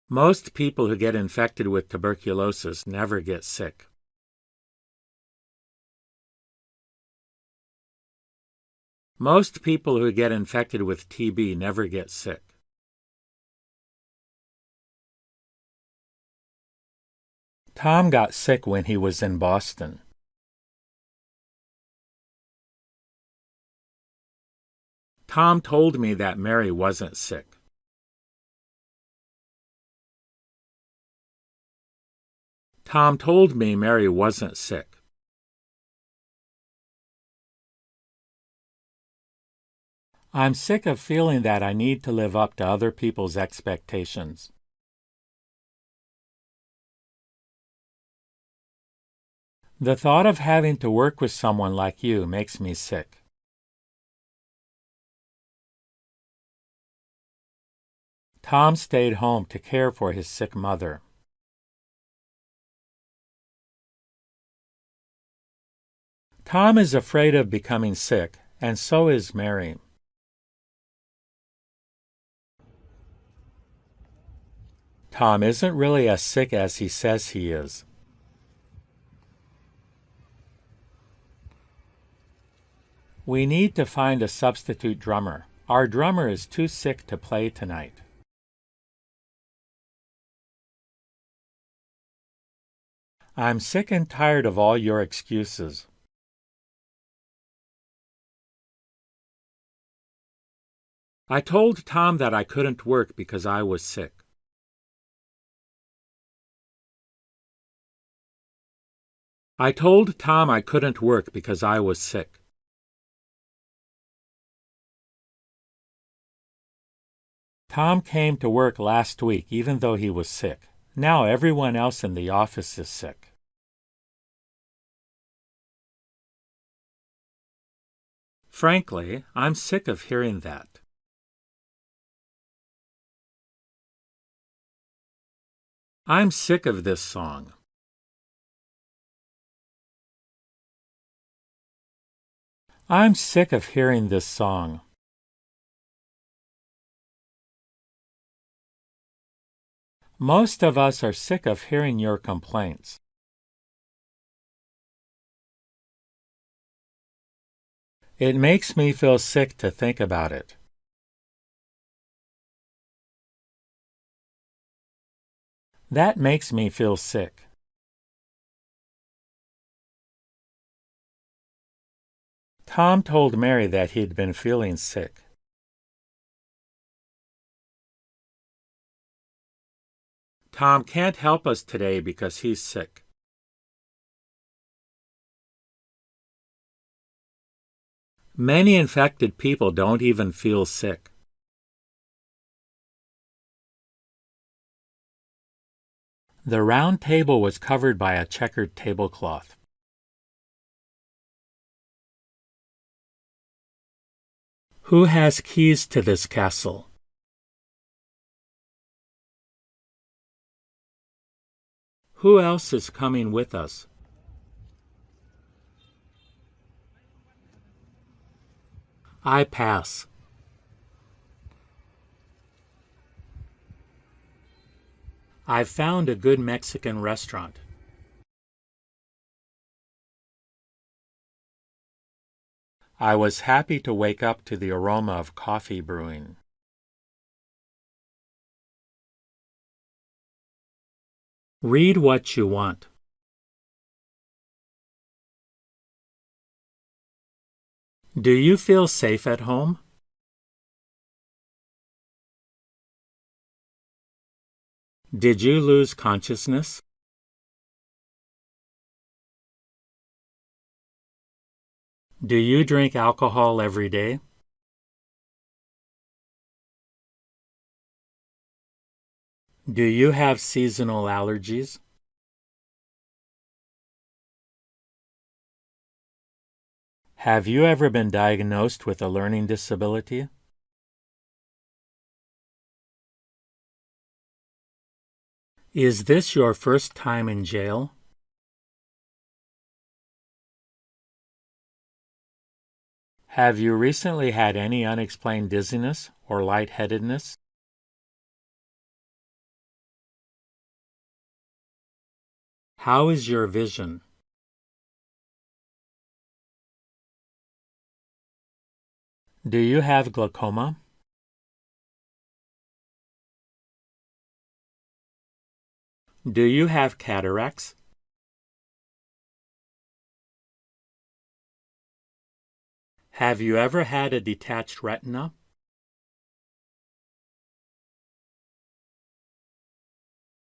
Most people who get infected with tuberculosis never get sick. Most people who get infected with TB never get sick. Tom got sick when he was in Boston. Tom told me that Mary wasn't sick. Tom told me Mary wasn't sick. I'm sick of feeling that I need to live up to other people's expectations. The thought of having to work with someone like you makes me sick. Tom stayed home to care for his sick mother. Tom is afraid of becoming sick, and so is Mary. Tom isn't really as sick as he says he is. We need to find a substitute drummer. Our drummer is too sick to play tonight. I'm sick and tired of all your excuses. I told Tom that I couldn't work because I was sick. I told Tom I couldn't work because I was sick. Tom came to work last week even though he was sick. Now everyone else in the office is sick. Frankly, I'm sick of hearing that. I'm sick of this song. I'm sick of hearing this song. Most of us are sick of hearing your complaints. It makes me feel sick to think about it. That makes me feel sick. Tom told Mary that he'd been feeling sick. Tom can't help us today because he's sick. Many infected people don't even feel sick. The round table was covered by a checkered tablecloth. Who has keys to this castle? Who else is coming with us? I pass. I've found a good Mexican restaurant. I was happy to wake up to the aroma of coffee brewing. Read what you want. Do you feel safe at home? Did you lose consciousness? Do you drink alcohol every day? Do you have seasonal allergies? Have you ever been diagnosed with a learning disability? Is this your first time in jail? Have you recently had any unexplained dizziness or lightheadedness? How is your vision? Do you have glaucoma? Do you have cataracts? Have you ever had a detached retina?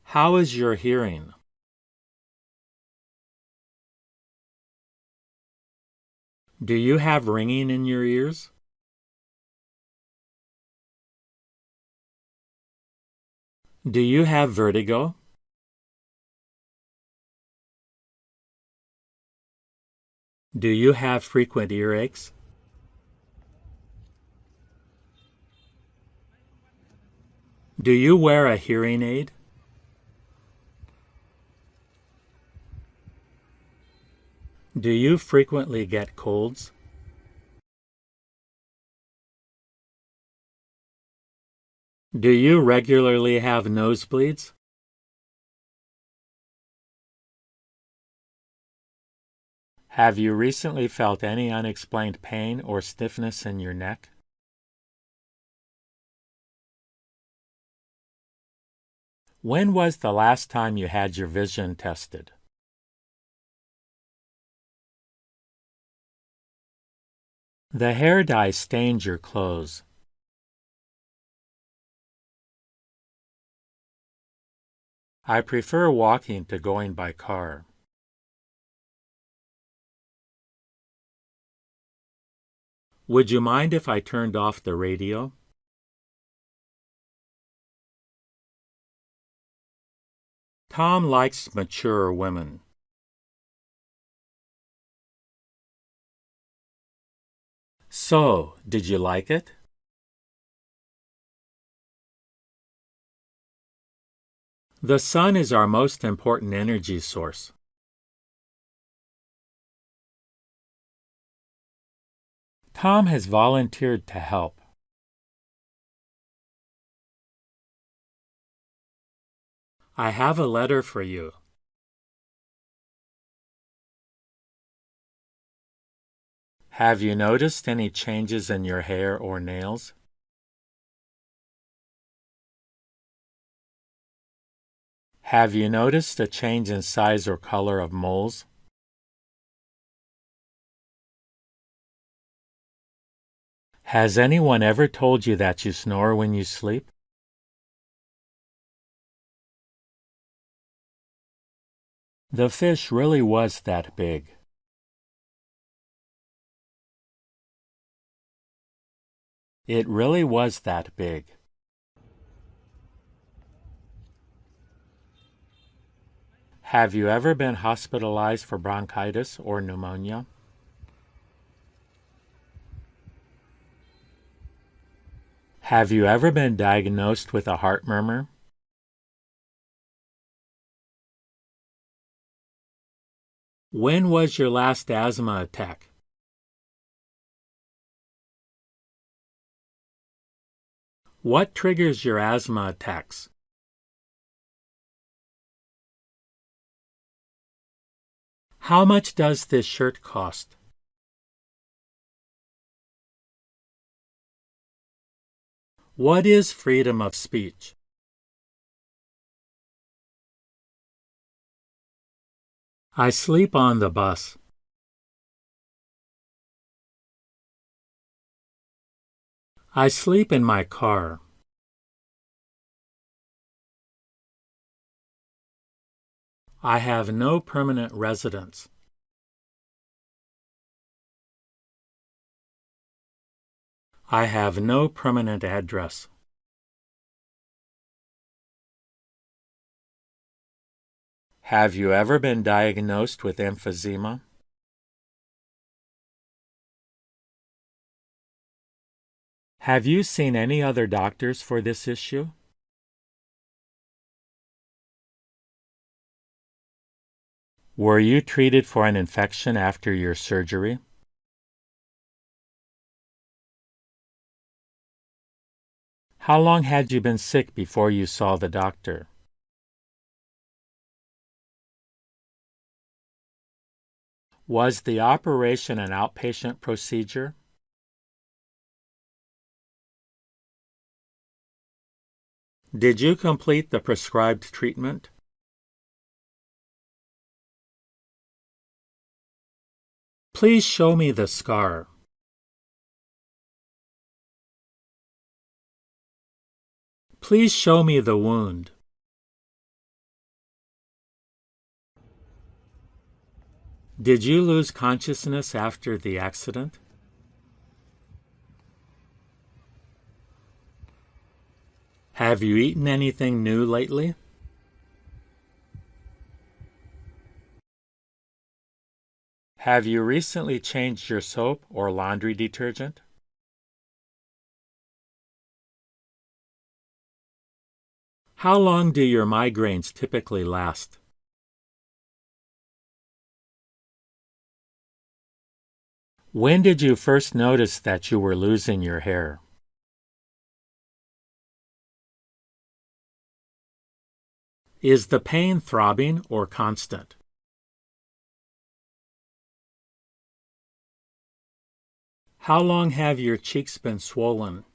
How is your hearing? Do you have ringing in your ears? Do you have vertigo? Do you have frequent earaches? Do you wear a hearing aid? Do you frequently get colds? Do you regularly have nosebleeds? Have you recently felt any unexplained pain or stiffness in your neck? When was the last time you had your vision tested? The hair dye stained your clothes. I prefer walking to going by car. Would you mind if I turned off the radio? Tom likes mature women. So, did you like it? The sun is our most important energy source. Tom has volunteered to help. I have a letter for you. Have you noticed any changes in your hair or nails? Have you noticed a change in size or color of moles? Has anyone ever told you that you snore when you sleep? The fish really was that big. It really was that big. Have you ever been hospitalized for bronchitis or pneumonia? Have you ever been diagnosed with a heart murmur? When was your last asthma attack? What triggers your asthma attacks? How much does this shirt cost? What is freedom of speech? I sleep on the bus. I sleep in my car. I have no permanent residence. I have no permanent address. Have you ever been diagnosed with emphysema? Have you seen any other doctors for this issue? Were you treated for an infection after your surgery? How long had you been sick before you saw the doctor? Was the operation an outpatient procedure? Did you complete the prescribed treatment? Please show me the scar. Please show me the wound. Did you lose consciousness after the accident? Have you eaten anything new lately? Have you recently changed your soap or laundry detergent? How long do your migraines typically last? When did you first notice that you were losing your hair? Is the pain throbbing or constant? How long have your cheeks been swollen?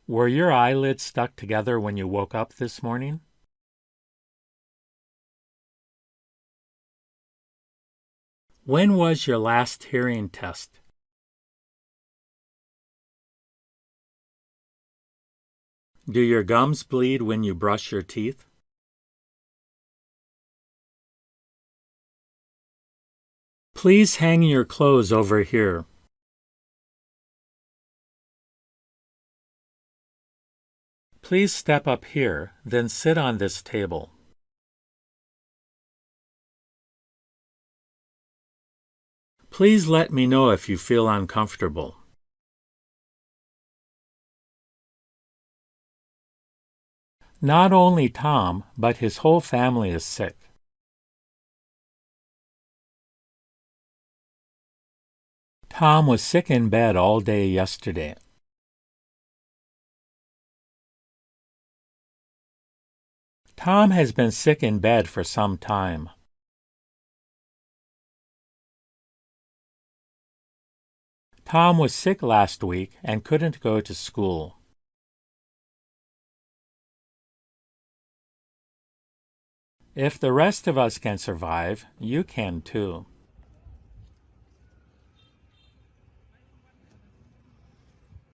Were your eyelids stuck together when you woke up this morning? When was your last hearing test? Do your gums bleed when you brush your teeth? Please hang your clothes over here. Please step up here, then sit on this table. Please let me know if you feel uncomfortable. Not only Tom, but his whole family is sick. Tom was sick in bed all day yesterday. Tom has been sick in bed for some time. Tom was sick last week and couldn't go to school. If the rest of us can survive, you can too.